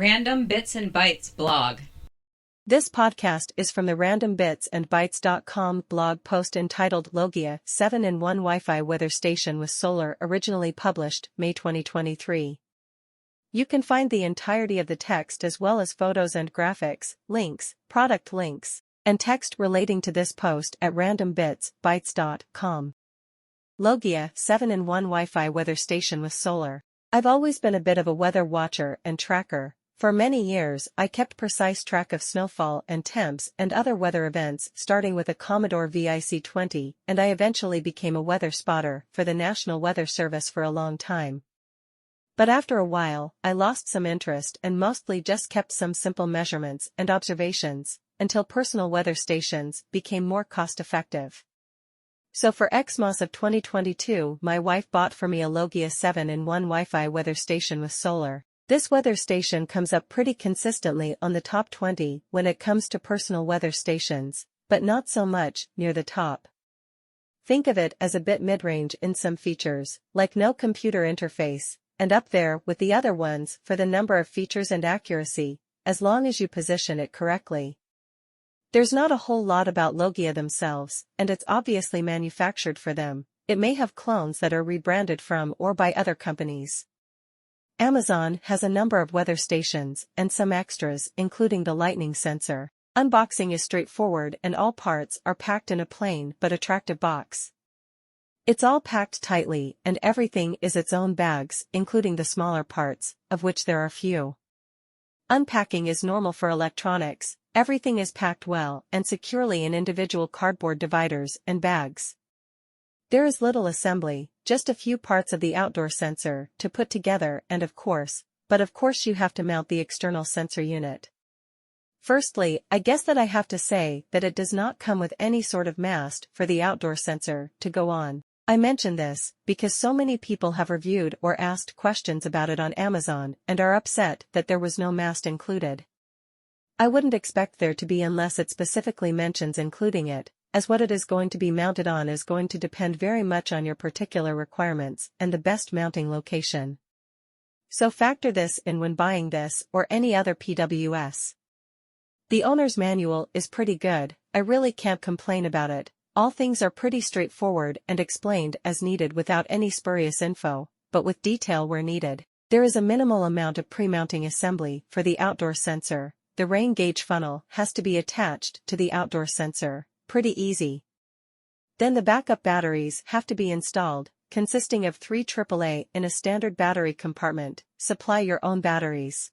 Random Bits and Bytes blog. This podcast is from the randombitsandbytes.com blog post entitled Logia 7-in-1 Wi-Fi Weather Station with Solar, originally published May 2023. You can find the entirety of the text as well as photos and graphics, links, product links, and text relating to this post at randombitsbytes.com. Logia 7-in-1 Wi-Fi Weather Station with Solar. I've always been a bit of a weather watcher and tracker. For many years, I kept precise track of snowfall and temps and other weather events, starting with a Commodore VIC-20, and I eventually became a weather spotter for the National Weather Service for a long time. But after a while, I lost some interest and mostly just kept some simple measurements and observations, until personal weather stations became more cost-effective. So for Xmas of 2022, my wife bought for me a Logia 7-in-1 Wi-Fi weather station with solar. This weather station comes up pretty consistently on the top 20 when it comes to personal weather stations, but not so much near the top. Think of it as a bit mid-range in some features, like no computer interface, and up there with the other ones for the number of features and accuracy, as long as you position it correctly. There's not a whole lot about Logia themselves, and it's obviously manufactured for them. It may have clones that are rebranded from or by other companies. Amazon has a number of weather stations and some extras, including the lightning sensor. Unboxing is straightforward and all parts are packed in a plain but attractive box. It's all packed tightly and everything is its own bags, including the smaller parts, of which there are few. Unpacking is normal for electronics. Everything is packed well and securely in individual cardboard dividers and bags. There is little assembly, just a few parts of the outdoor sensor to put together and of course you have to mount the external sensor unit. Firstly, I guess that I have to say that it does not come with any sort of mast for the outdoor sensor to go on. I mention this because so many people have reviewed or asked questions about it on Amazon and are upset that there was no mast included. I wouldn't expect there to be unless it specifically mentions including it, as what it is going to be mounted on is going to depend very much on your particular requirements and the best mounting location. So factor this in when buying this or any other PWS. The owner's manual is pretty good. I really can't complain about it. All things are pretty straightforward and explained as needed without any spurious info, but with detail where needed. There is a minimal amount of pre-mounting assembly for the outdoor sensor. The rain gauge funnel has to be attached to the outdoor sensor. Pretty easy. Then the backup batteries have to be installed, consisting of 3 AAA in a standard battery compartment. Supply your own batteries.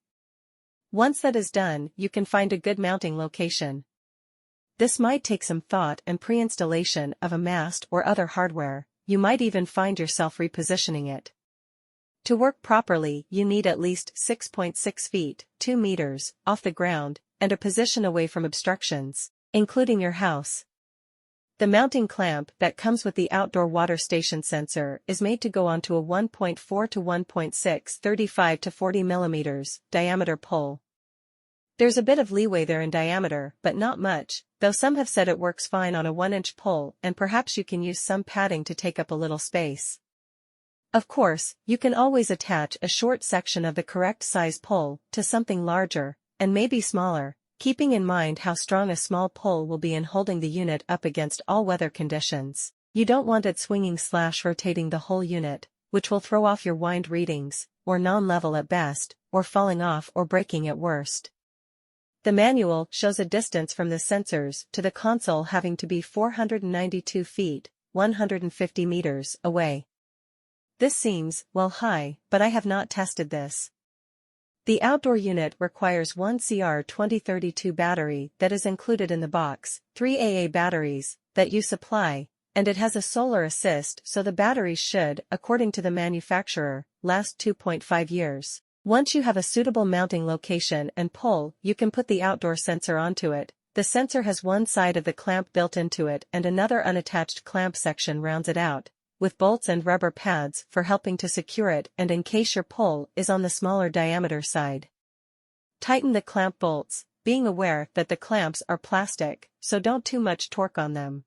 Once that is done, you can find a good mounting location. This might take some thought and pre-installation of a mast or other hardware. You might even find yourself repositioning it. To work properly, you need at least 6.6 feet, 2 meters, off the ground, and a position away from obstructions, including your house. The mounting clamp that comes with the outdoor water station sensor is made to go onto a 1.4 to 1.6 35 to 40 mm diameter pole. There's a bit of leeway there in diameter, but not much, though some have said it works fine on a 1-inch pole and perhaps you can use some padding to take up a little space. Of course, you can always attach a short section of the correct size pole to something larger, and maybe smaller, keeping in mind how strong a small pole will be in holding the unit up against all weather conditions. You don't want it swinging/rotating the whole unit, which will throw off your wind readings, or non-level at best, or falling off or breaking at worst. The manual shows a distance from the sensors to the console having to be 492 feet, 150 meters away. This seems, well, high, but I have not tested this. The outdoor unit requires one CR2032 battery that is included in the box, 3 AA batteries that you supply, and it has a solar assist so the batteries should, according to the manufacturer, last 2.5 years. Once you have a suitable mounting location and pole, you can put the outdoor sensor onto it. The sensor has one side of the clamp built into it and another unattached clamp section rounds it out, with bolts and rubber pads for helping to secure it and in case your pole is on the smaller diameter side. Tighten the clamp bolts, being aware that the clamps are plastic, so don't too much torque on them.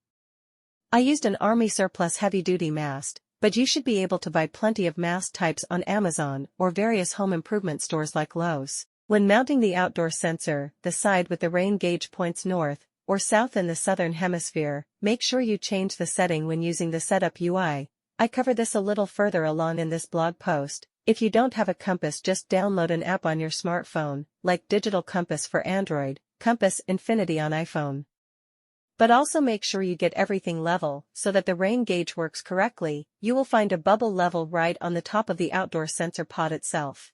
I used an Army surplus heavy-duty mast, but you should be able to buy plenty of mast types on Amazon or various home improvement stores like Lowe's. When mounting the outdoor sensor, the side with the rain gauge points north or south in the southern hemisphere, make sure you change the setting when using the setup UI. I cover this a little further along in this blog post. If you don't have a compass, just download an app on your smartphone, like Digital Compass for Android, Compass Infinity on iPhone. But also make sure you get everything level so that the rain gauge works correctly. You will find a bubble level right on the top of the outdoor sensor pod itself.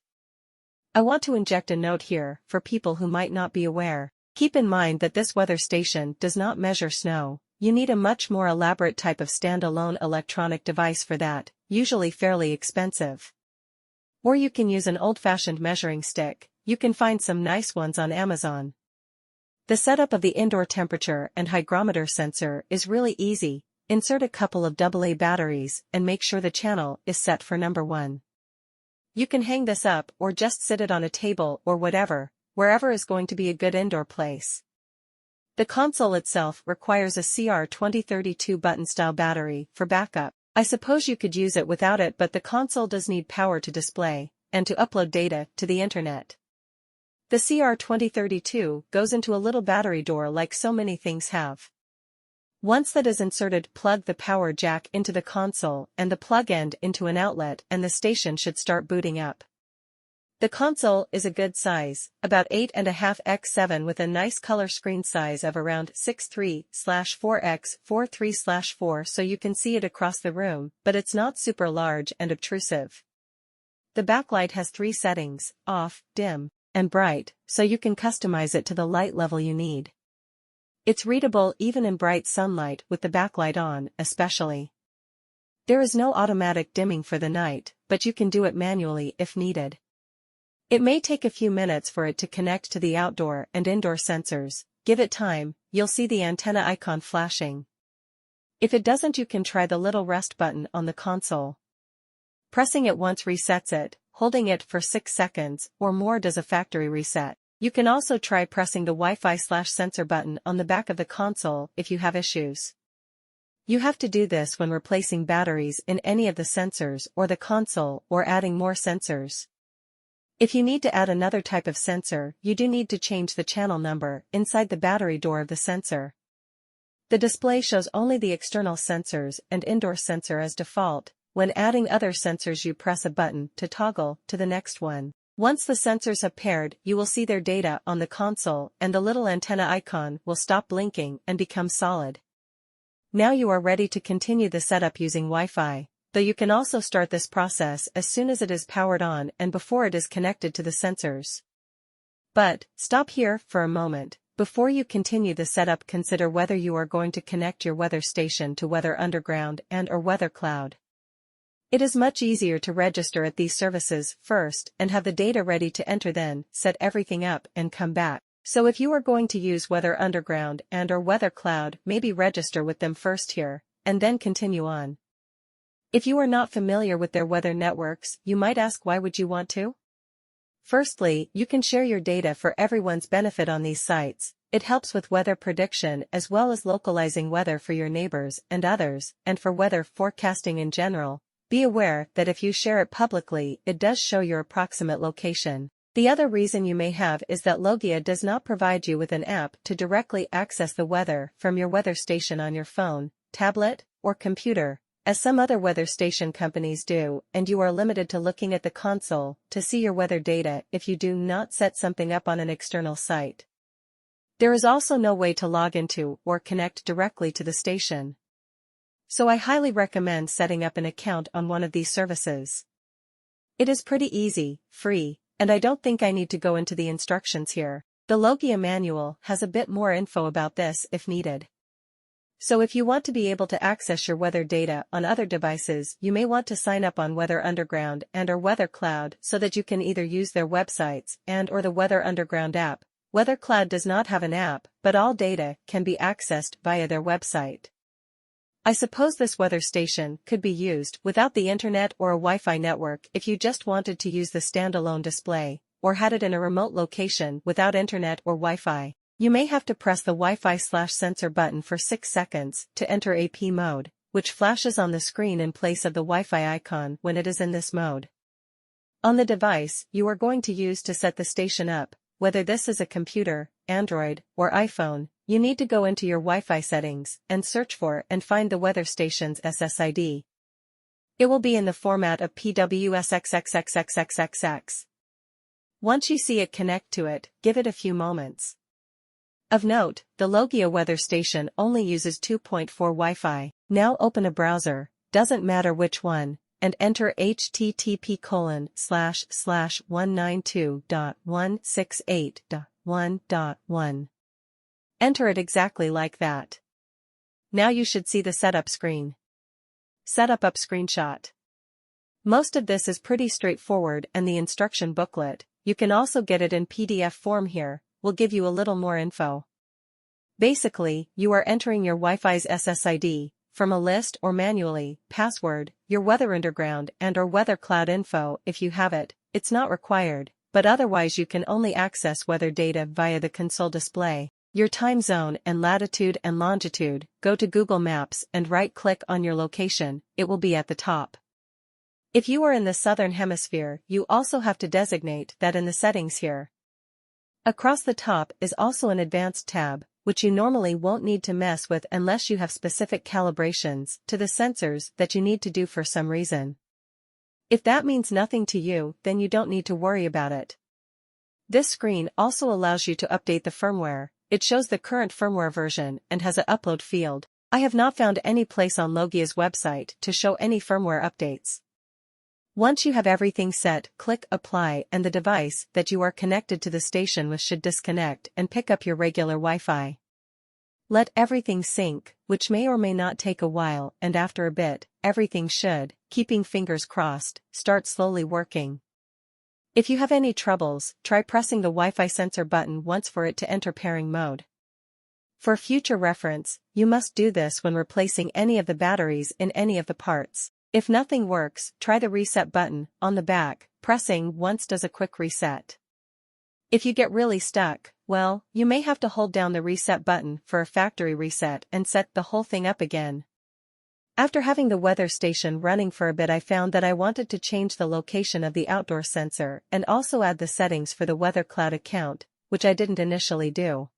I want to inject a note here for people who might not be aware. Keep in mind that this weather station does not measure snow. You need a much more elaborate type of standalone electronic device for that, usually fairly expensive. Or you can use an old-fashioned measuring stick. You can find some nice ones on Amazon. The setup of the indoor temperature and hygrometer sensor is really easy. Insert a couple of AA batteries and make sure the channel is set for number 1. You can hang this up or just sit it on a table or wherever is going to be a good indoor place. The console itself requires a CR2032 button-style battery for backup. I suppose you could use it without it, but the console does need power to display and to upload data to the internet. The CR2032 goes into a little battery door like so many things have. Once that is inserted, plug the power jack into the console and the plug end into an outlet, and the station should start booting up. The console is a good size, about 8.5x7 with a nice color screen size of around 6.3/4x43/4, so you can see it across the room, but it's not super large and obtrusive. The backlight has 3 settings: off, dim, and bright, so you can customize it to the light level you need. It's readable even in bright sunlight with the backlight on, especially. There is no automatic dimming for the night, but you can do it manually if needed. It may take a few minutes for it to connect to the outdoor and indoor sensors. Give it time, you'll see the antenna icon flashing. If it doesn't, you can try the little rest button on the console. Pressing it once resets it, holding it for 6 seconds or more does a factory reset. You can also try pressing the Wi-Fi/sensor button on the back of the console if you have issues. You have to do this when replacing batteries in any of the sensors or the console or adding more sensors. If you need to add another type of sensor, you do need to change the channel number inside the battery door of the sensor. The display shows only the external sensors and indoor sensor as default. When adding other sensors, you press a button to toggle to the next one. Once the sensors have paired, you will see their data on the console and the little antenna icon will stop blinking and become solid. Now you are ready to continue the setup using Wi-Fi. Though you can also start this process as soon as it is powered on and before it is connected to the sensors. But, stop here for a moment. Before you continue the setup, consider whether you are going to connect your weather station to Weather Underground and/or Weather Cloud. It is much easier to register at these services first and have the data ready to enter, then set everything up and come back. So if you are going to use Weather Underground and/or Weather Cloud, maybe register with them first here, and then continue on. If you are not familiar with their weather networks, you might ask, why would you want to? Firstly, you can share your data for everyone's benefit on these sites. It helps with weather prediction as well as localizing weather for your neighbors and others, and for weather forecasting in general. Be aware that if you share it publicly, it does show your approximate location. The other reason you may have is that Logia does not provide you with an app to directly access the weather from your weather station on your phone, tablet, or computer, as some other weather station companies do, and you are limited to looking at the console to see your weather data if you do not set something up on an external site. There is also no way to log into or connect directly to the station. So I highly recommend setting up an account on one of these services. It is pretty easy, free, and I don't think I need to go into the instructions here. The Logia manual has a bit more info about this if needed. So if you want to be able to access your weather data on other devices, you may want to sign up on Weather Underground and/or Weather Cloud so that you can either use their websites and/or the Weather Underground app. Weather Cloud does not have an app, but all data can be accessed via their website. I suppose this weather station could be used without the internet or a Wi-Fi network if you just wanted to use the standalone display, or had it in a remote location without internet or Wi-Fi. You may have to press the Wi-Fi/sensor button for 6 seconds to enter AP mode, which flashes on the screen in place of the Wi-Fi icon when it is in this mode. On the device you are going to use to set the station up, whether this is a computer, Android, or iPhone, you need to go into your Wi-Fi settings and search for and find the weather station's SSID. It will be in the format of PWSXXXXXXX. Once you see it, connect to it, give it a few moments. Of note, the Logia weather station only uses 2.4 Wi-Fi. Now open a browser, doesn't matter which one, and enter http://192.168.1.1. Enter it exactly like that. Now you should see the setup screen. Setup up screenshot. Most of this is pretty straightforward, and the instruction booklet, you can also get it in PDF form here, will give you a little more info. Basically, you are entering your Wi-Fi's SSID, from a list or manually, password, your weather underground and or weather cloud info if you have it, it's not required, but otherwise you can only access weather data via the console display. Your time zone and latitude and longitude, go to Google Maps and right-click on your location, it will be at the top. If you are in the southern hemisphere, you also have to designate that in the settings here. Across the top is also an advanced tab, which you normally won't need to mess with unless you have specific calibrations to the sensors that you need to do for some reason. If that means nothing to you, then you don't need to worry about it. This screen also allows you to update the firmware. It shows the current firmware version and has an upload field. I have not found any place on Logia's website to show any firmware updates. Once you have everything set, click Apply and the device that you are connected to the station with should disconnect and pick up your regular Wi-Fi. Let everything sync, which may or may not take a while, and after a bit, everything should, keeping fingers crossed, start slowly working. If you have any troubles, try pressing the Wi-Fi sensor button once for it to enter pairing mode. For future reference, you must do this when replacing any of the batteries in any of the parts. If nothing works, try the reset button on the back, pressing once does a quick reset. If you get really stuck, well, you may have to hold down the reset button for a factory reset and set the whole thing up again. After having the weather station running for a bit, I found that I wanted to change the location of the outdoor sensor and also add the settings for the weather cloud account, which I didn't initially do.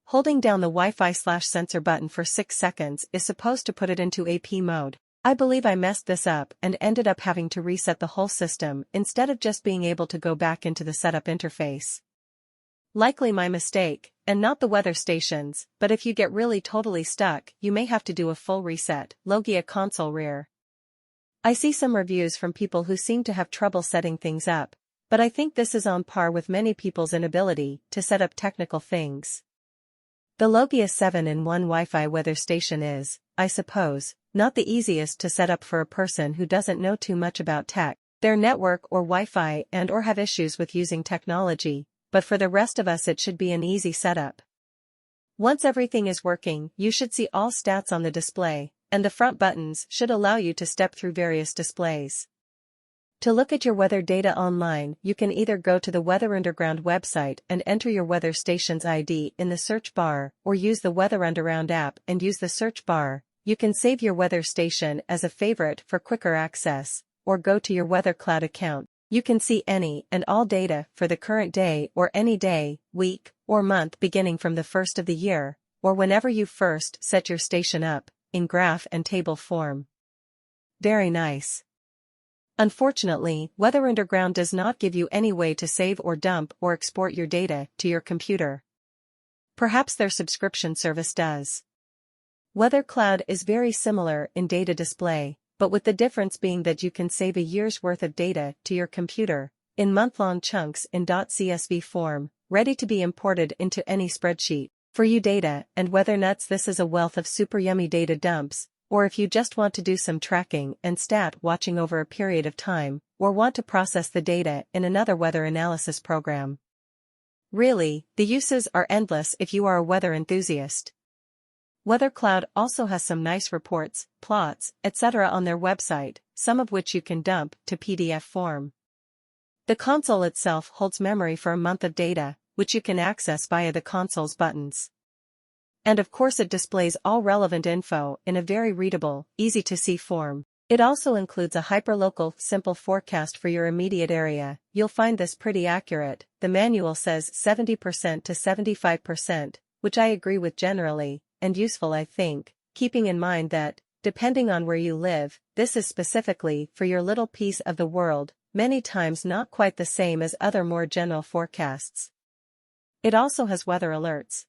Holding down the Wi-Fi/sensor button for 6 seconds is supposed to put it into AP mode. I believe I messed this up and ended up having to reset the whole system instead of just being able to go back into the setup interface. Likely my mistake, and not the weather stations, but if you get really totally stuck, you may have to do a full reset. Logia console rear. I see some reviews from people who seem to have trouble setting things up, but I think this is on par with many people's inability to set up technical things. The Logia 7-in-1 Wi-Fi weather station is, I suppose, not the easiest to set up for a person who doesn't know too much about tech, their network or Wi-Fi and or have issues with using technology, but for the rest of us it should be an easy setup. Once everything is working, you should see all stats on the display, and the front buttons should allow you to step through various displays. To look at your weather data online, you can either go to the Weather Underground website and enter your weather station's ID in the search bar, or use the Weather Underground app and use the search bar. You can save your weather station as a favorite for quicker access, or go to your weather cloud account. You can see any and all data for the current day or any day, week, or month beginning from the first of the year, or whenever you first set your station up, in graph and table form. Very nice. Unfortunately, Weather Underground does not give you any way to save or dump or export your data to your computer. Perhaps their subscription service does. Weather Cloud is very similar in data display, but with the difference being that you can save a year's worth of data to your computer, in month-long chunks in .csv form, ready to be imported into any spreadsheet. For you data and weather nuts, this is a wealth of super yummy data dumps, or if you just want to do some tracking and stat watching over a period of time, or want to process the data in another weather analysis program. Really, the uses are endless if you are a weather enthusiast. Weather Cloud also has some nice reports, plots, etc. on their website, some of which you can dump to PDF form. The console itself holds memory for a month of data, which you can access via the console's buttons. And of course it displays all relevant info in a very readable, easy-to-see form. It also includes a hyperlocal, simple forecast for your immediate area. You'll find this pretty accurate. The manual says 70% to 75%, which I agree with generally, and useful I think, keeping in mind that, depending on where you live, this is specifically for your little piece of the world, many times not quite the same as other more general forecasts. It also has weather alerts.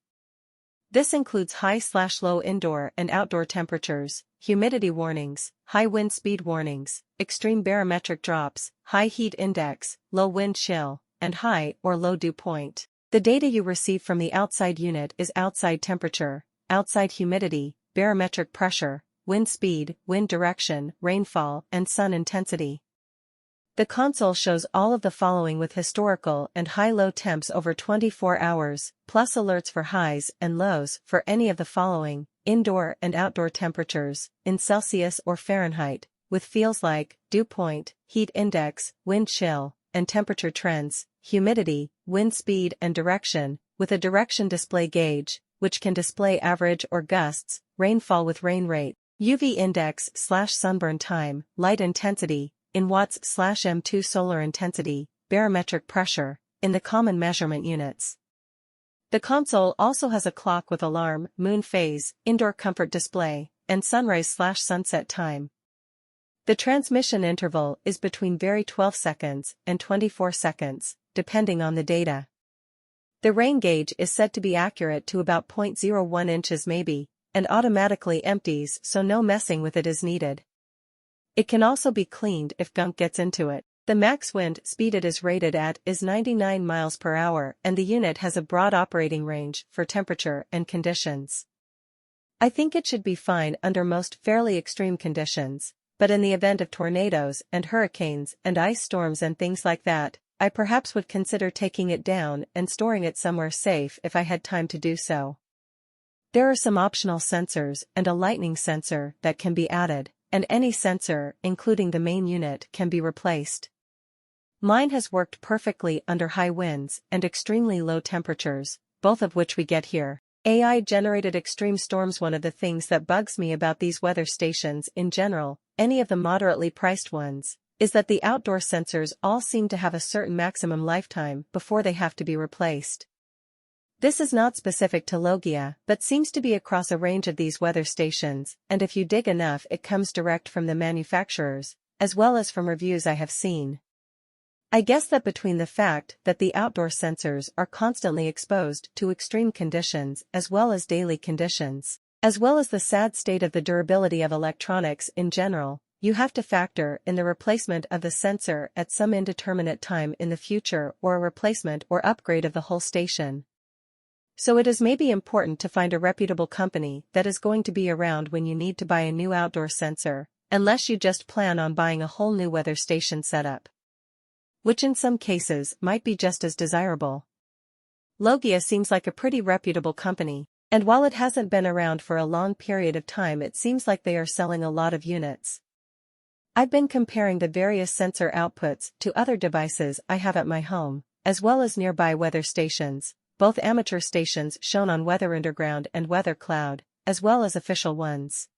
This includes high/low indoor and outdoor temperatures, humidity warnings, high wind speed warnings, extreme barometric drops, high heat index, low wind chill, and high or low dew point. The data you receive from the outside unit is outside temperature, outside humidity, barometric pressure, wind speed, wind direction, rainfall, and sun intensity. The console shows all of the following with historical and high-low temps over 24 hours, plus alerts for highs and lows for any of the following, indoor and outdoor temperatures, in Celsius or Fahrenheit, with feels like, dew point, heat index, wind chill, and temperature trends, humidity, wind speed and direction, with a direction display gauge, which can display average or gusts, rainfall with rain rate, UV index/sunburn time, light intensity, in watts/M2 solar intensity, barometric pressure, in the common measurement units. The console also has a clock with alarm, moon phase, indoor comfort display, and sunrise/sunset time. The transmission interval is between vary 12 seconds and 24 seconds, depending on the data. The rain gauge is said to be accurate to about 0.01 inches maybe, and automatically empties so no messing with it is needed. It can also be cleaned if gunk gets into it. The max wind speed it is rated at is 99 miles per hour and the unit has a broad operating range for temperature and conditions. I think it should be fine under most fairly extreme conditions, but in the event of tornadoes and hurricanes and ice storms and things like that, I perhaps would consider taking it down and storing it somewhere safe if I had time to do so. There are some optional sensors and a lightning sensor that can be added, and any sensor, including the main unit, can be replaced. Mine has worked perfectly under high winds and extremely low temperatures, both of which we get here. AI-generated extreme storms. One of the things that bugs me about these weather stations in general, any of the moderately priced ones, is that the outdoor sensors all seem to have a certain maximum lifetime before they have to be replaced. This is not specific to Logia, but seems to be across a range of these weather stations, and if you dig enough it comes direct from the manufacturers, as well as from reviews I have seen. I guess that between the fact that the outdoor sensors are constantly exposed to extreme conditions as well as daily conditions, as well as the sad state of the durability of electronics in general, you have to factor in the replacement of the sensor at some indeterminate time in the future or a replacement or upgrade of the whole station. So it is maybe important to find a reputable company that is going to be around when you need to buy a new outdoor sensor, unless you just plan on buying a whole new weather station setup, which in some cases might be just as desirable. Logia seems like a pretty reputable company, and while it hasn't been around for a long period of time it seems like they are selling a lot of units. I've been comparing the various sensor outputs to other devices I have at my home, as well as nearby weather stations, both amateur stations shown on Weather Underground and Weather Cloud, as well as official ones.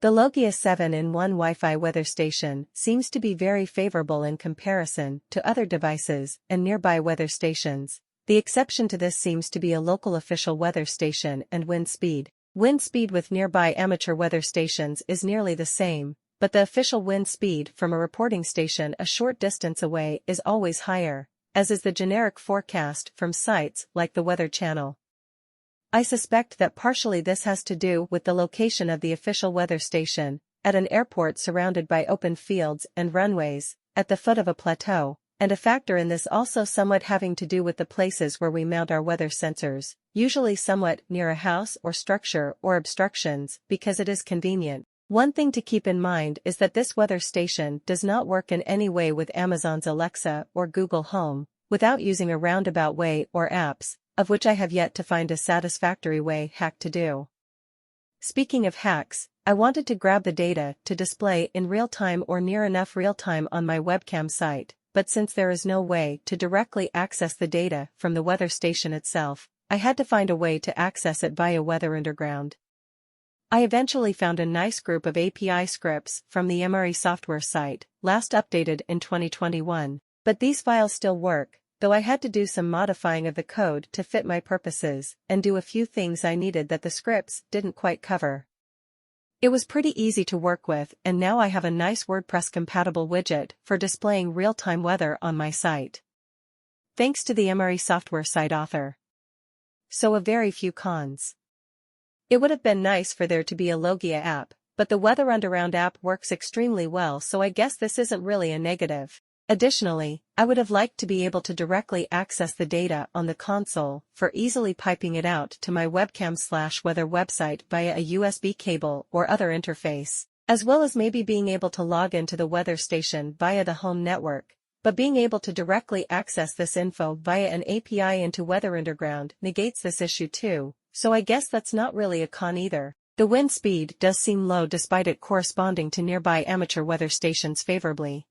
The Logia 7-in-1 Wi-Fi weather station seems to be very favorable in comparison to other devices and nearby weather stations. The exception to this seems to be a local official weather station and wind speed. Wind speed with nearby amateur weather stations is nearly the same, but the official wind speed from a reporting station a short distance away is always higher, as is the generic forecast from sites like the Weather Channel. I suspect that partially this has to do with the location of the official weather station, at an airport surrounded by open fields and runways, at the foot of a plateau, and a factor in this also somewhat having to do with the places where we mount our weather sensors, usually somewhat near a house or structure or obstructions, because it is convenient. One thing to keep in mind is that this weather station does not work in any way with Amazon's Alexa or Google Home, without using a roundabout way or apps, of which I have yet to find a satisfactory hack to do. Speaking of hacks, I wanted to grab the data to display in real time or near enough real time on my webcam site, but since there is no way to directly access the data from the weather station itself, I had to find a way to access it via Weather Underground. I eventually found a nice group of API scripts from the MRE software site, last updated in 2021, but these files still work, though I had to do some modifying of the code to fit my purposes and do a few things I needed that the scripts didn't quite cover. It was pretty easy to work with, and now I have a nice WordPress-compatible widget for displaying real-time weather on my site. Thanks to the MRE software site author. So a very few cons. It would have been nice for there to be a Logia app, but the Weather Underground app works extremely well, so I guess this isn't really a negative. Additionally, I would have liked to be able to directly access the data on the console for easily piping it out to my webcam/weather website via a USB cable or other interface, as well as maybe being able to log into the weather station via the home network. But being able to directly access this info via an API into Weather Underground negates this issue too, so I guess that's not really a con either. The wind speed does seem low despite it corresponding to nearby amateur weather stations favorably.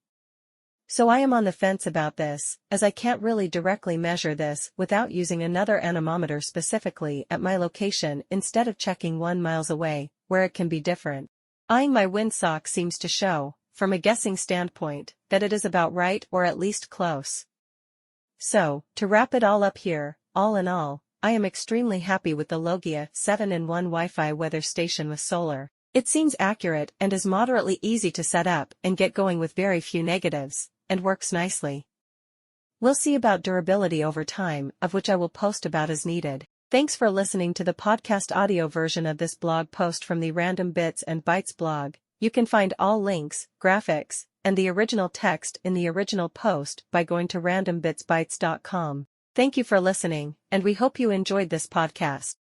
So I am on the fence about this, as I can't really directly measure this without using another anemometer specifically at my location instead of checking 1 mile away, where it can be different. Eyeing my windsock seems to show, from a guessing standpoint, that it is about right or at least close. So, to wrap it all up here, all in all, I am extremely happy with the Logia 7-in-1 Wi-Fi weather station with solar. It seems accurate and is moderately easy to set up and get going with very few negatives, and works nicely. We'll see about durability over time, of which I will post about as needed. Thanks for listening to the podcast audio version of this blog post from the Random Bits and Bytes blog. You can find all links, graphics, and the original text in the original post by going to randombitsbytes.com. Thank you for listening, and we hope you enjoyed this podcast.